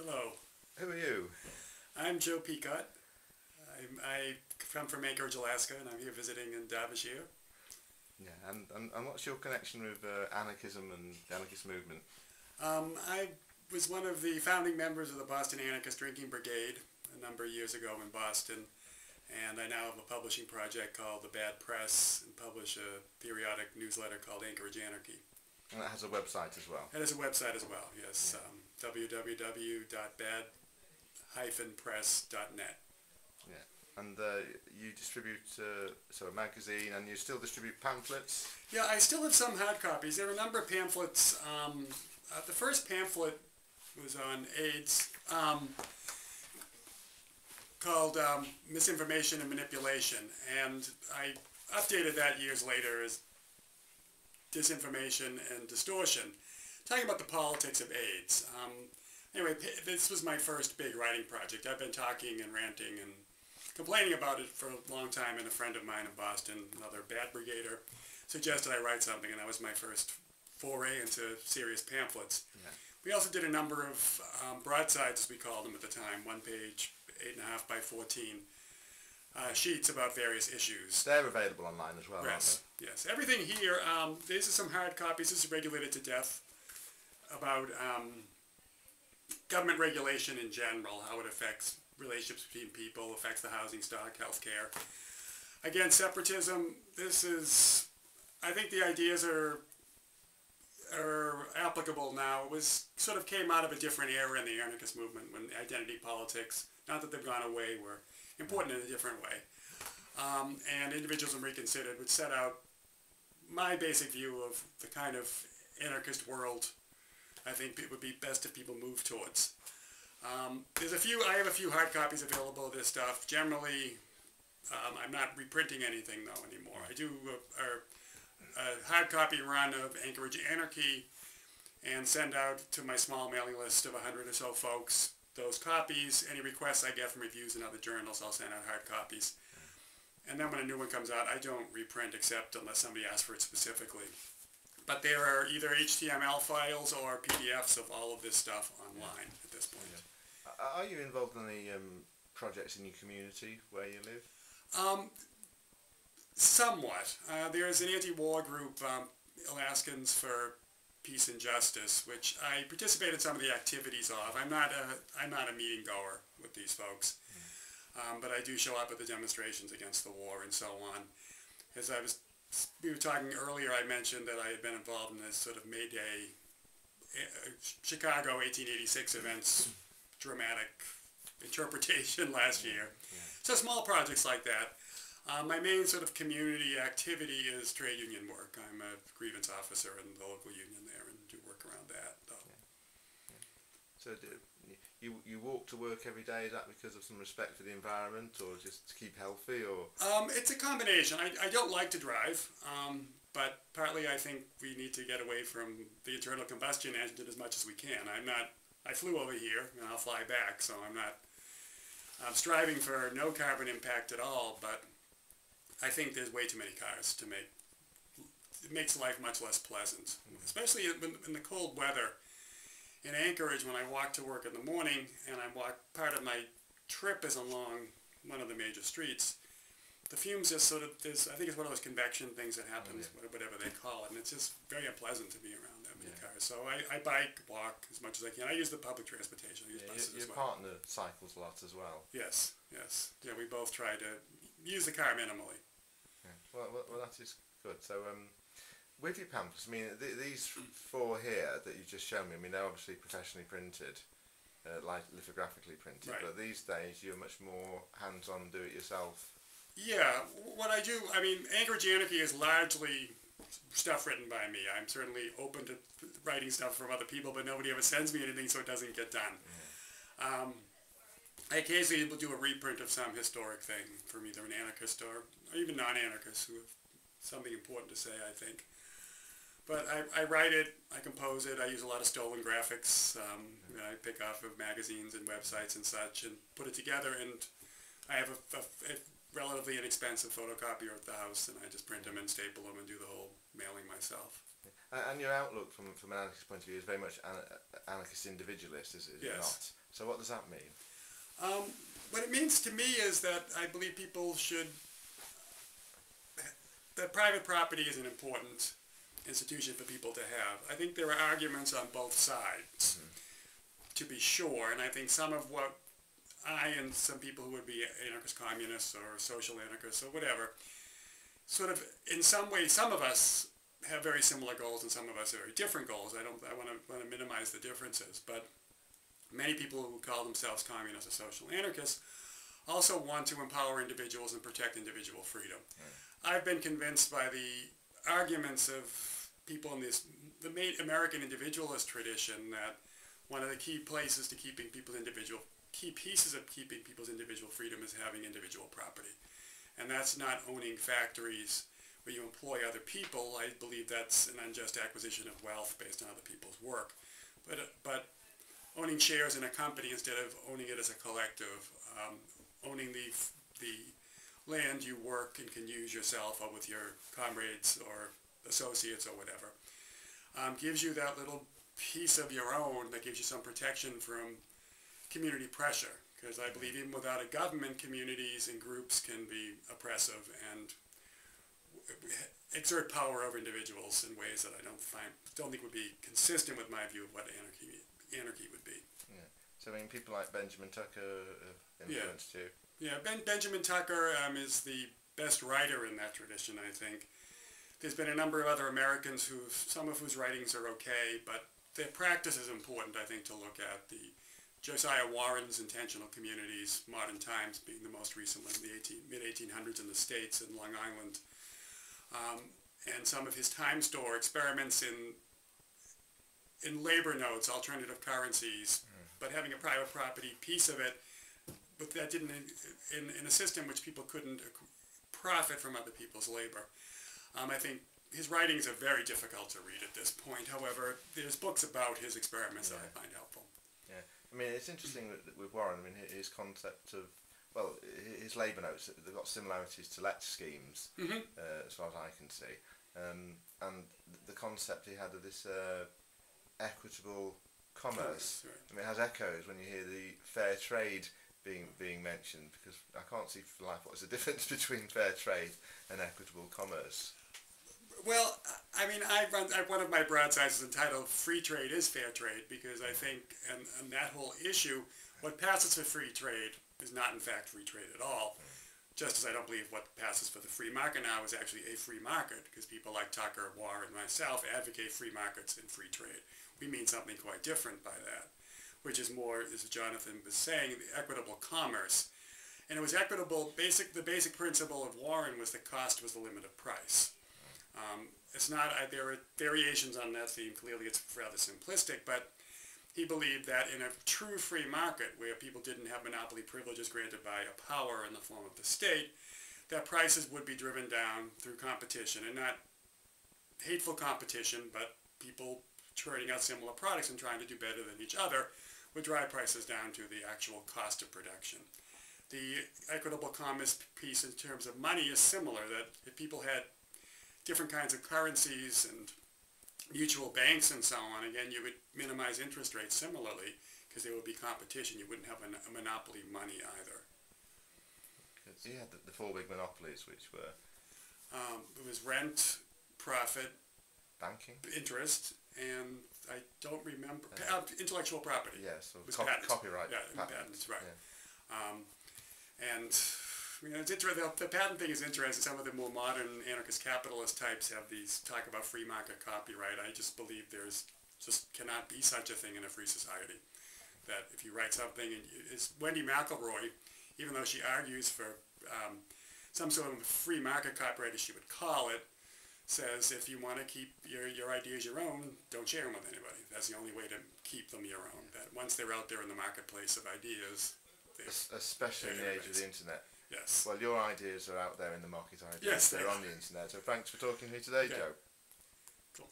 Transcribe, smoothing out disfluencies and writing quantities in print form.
Hello. Who are you? I'm Joe Peacott. I come from Anchorage, Alaska, and I'm here visiting in Derbyshire. Yeah, and what's your connection with anarchism and the anarchist movement? I was one of the founding members of the Boston Anarchist Drinking Brigade a number of years ago in Boston, and I now have a publishing project called The Bad Press and publish a periodic newsletter called Anchorage Anarchy. And that has a website as well? It has a website as well, yes. Yeah. www.bad-press.net. Yeah, and you distribute a magazine, and you still distribute pamphlets? Yeah, I still have some hard copies. There are a number of pamphlets. The first pamphlet was on AIDS, called Misinformation and Manipulation, and I updated that years later as Disinformation and Distortion, talking about the politics of AIDS. Anyway, this was my first big writing project. I've been talking and ranting and complaining about it for a long time, and a friend of mine in Boston, another bad brigader, suggested I write something, and that was my first foray into serious pamphlets. Yeah. We also did a number of broadsides, as we called them at the time, one page, 8.5 by 14, sheets about various issues. They're available online as well, Yes, aren't they? yes. Everything here, these are some hard copies. This is Regulated to Death, about government regulation in general, how it affects relationships between people, affects the housing stock, healthcare. Again, separatism, this is, I think the ideas are applicable now. It was sort of came out of a different era in the anarchist movement when identity politics, not that they've gone away, were important in a different way. And Individualism Reconsidered, which set out my basic view of the kind of anarchist world I think it would be best if people move towards. I have a few hard copies available of this stuff. Generally, I'm not reprinting anything though anymore. I do a hard copy run of Anchorage Anarchy and send out to my small mailing list of 100 or so folks those copies. Any requests I get from reviews and other journals, I'll send out hard copies. And then when a new one comes out, I don't reprint except unless somebody asks for it specifically. But there are either HTML files or PDFs of all of this stuff online at this point. Yeah. Are you involved in any projects in your community where you live? Somewhat. There's an anti-war group, Alaskans for Peace and Justice, which I participate in some of the activities of. I'm not a meeting goer with these folks, but I do show up at the demonstrations against the war and so on. As we were talking earlier, I mentioned that I had been involved in this sort of May Day, Chicago 1886 events, dramatic interpretation last year. Yeah. So small projects like that. My main sort of community activity is trade union work. I'm a grievance officer in the local union there and do work around that. Yeah. Yeah. So you walk to work every day, is that because of some respect for the environment or just to keep healthy? Or it's a combination. I don't like to drive, but partly I think we need to get away from the internal combustion engine as much as we can. I flew over here and I'll fly back, so I'm striving for no carbon impact at all, but I think there's way too many cars to it makes life much less pleasant, especially in the cold weather. In Anchorage, when I walk to work in the morning, and part of my trip is along one of the major streets, the fumes just sort of, I think it's one of those convection things that happens, whatever they call it, and it's just very unpleasant to be around that many cars. So I bike, walk as much as I can. I use the public transportation. I use buses as well. Your partner cycles a lot as well. Yes, yes. Yeah, we both try to use the car minimally. Yeah. Well, that is good. So, with your pamphlets, I mean, these four here that you've just shown me, I mean, they're obviously professionally printed, like lithographically printed, right. But these days you're much more hands-on, do-it-yourself. Yeah, what I do, I mean, Anchorage Anarchy is largely stuff written by me. I'm certainly open to writing stuff from other people, but nobody ever sends me anything, so it doesn't get done. Yeah. I occasionally will do a reprint of some historic thing from either an anarchist or even non-anarchists who have something important to say, I think. But I write it, I compose it, I use a lot of stolen graphics. I pick off of magazines and websites and such and put it together, and I have a relatively inexpensive photocopier at the house, and I just print them and staple them and do the whole mailing myself. And your outlook from an anarchist point of view is very much anarchist individualist, is it Yes. not? So what does that mean? What it means to me is that I believe people should, that private property is an important institution for people to have. I think there are arguments on both sides, to be sure, and I think some of what I and some people who would be anarchist communists or social anarchists or whatever, sort of in some ways, some of us have very similar goals and some of us have very different goals. I want to minimize the differences, but many people who call themselves communists or social anarchists also want to empower individuals and protect individual freedom. I've been convinced by the arguments of people in the main American individualist tradition that one of the key places to key pieces of keeping people's individual freedom is having individual property. And that's not owning factories where you employ other people. I believe that's an unjust acquisition of wealth based on other people's work. But owning shares in a company instead of owning it as a collective, owning the land you work and can use yourself or with your comrades or associates or whatever, gives you that little piece of your own that gives you some protection from community pressure. Because I believe even without a government, communities and groups can be oppressive and exert power over individuals in ways that I don't think would be consistent with my view of what anarchy would be. Yeah. So I mean, people like Benjamin Tucker influenced you. Yeah, Benjamin Tucker is the best writer in that tradition, I think. There's been a number of other Americans some of whose writings are okay, but their practice is important, I think, to look at. The Josiah Warren's Intentional Communities, Modern Times being the most recent one in the mid-1800s in the States and Long Island. And some of his time store experiments in labor notes, alternative currencies, but having a private property piece of it, but that didn't, in a system which people couldn't profit from other people's labor. I think his writings are very difficult to read at this point. However, there's books about his experiments that I find helpful. Yeah, I mean, it's interesting with Warren. I mean, his concept of, well, his labour notes, they've got similarities to Let's schemes, as far as I can see. And the concept he had of this equitable commerce, Right. I mean, it has echoes when you hear the fair trade being mentioned, because I can't see for life what is the difference between fair trade and equitable commerce. Well, I mean, one of my broadsides is entitled "Free Trade is Fair Trade," because I think, and that whole issue, what passes for free trade is not in fact free trade at all. Just as I don't believe what passes for the free market now is actually a free market, because people like Tucker, Warren, and myself advocate free markets and free trade. We mean something quite different by that, which is more, as Jonathan was saying, the equitable commerce. And it was equitable, the basic principle of Warren was the cost was the limit of price. It's not, there are variations on that theme, clearly it's rather simplistic, but he believed that in a true free market where people didn't have monopoly privileges granted by a power in the form of the state, that prices would be driven down through competition, and not hateful competition, but people churning out similar products and trying to do better than each other would drive prices down to the actual cost of production. The equitable commerce piece in terms of money is similar, that if people had different kinds of currencies and mutual banks and so on, again, you would minimize interest rates similarly because there would be competition. You wouldn't have a monopoly money either. You had the four big monopolies, which were? It was rent, profit, banking, interest, and I don't remember, intellectual property. Yes, yeah, so copyright. Yeah, patents, right. Yeah. And you know, the patent thing is interesting. Some of the more modern anarchist capitalist types have talk about free market copyright. I just believe just cannot be such a thing in a free society. That if you write something, and it's Wendy McElroy, even though she argues for some sort of free market copyright, as she would call it, says if you want to keep your ideas your own, don't share them with anybody. That's the only way to keep them your own. That once they're out there in the marketplace of ideas, especially in the age of the internet. Yes. Well, your ideas are out there in the market. Yes, they're on the internet. So thanks for talking to me today, Joe. Cool.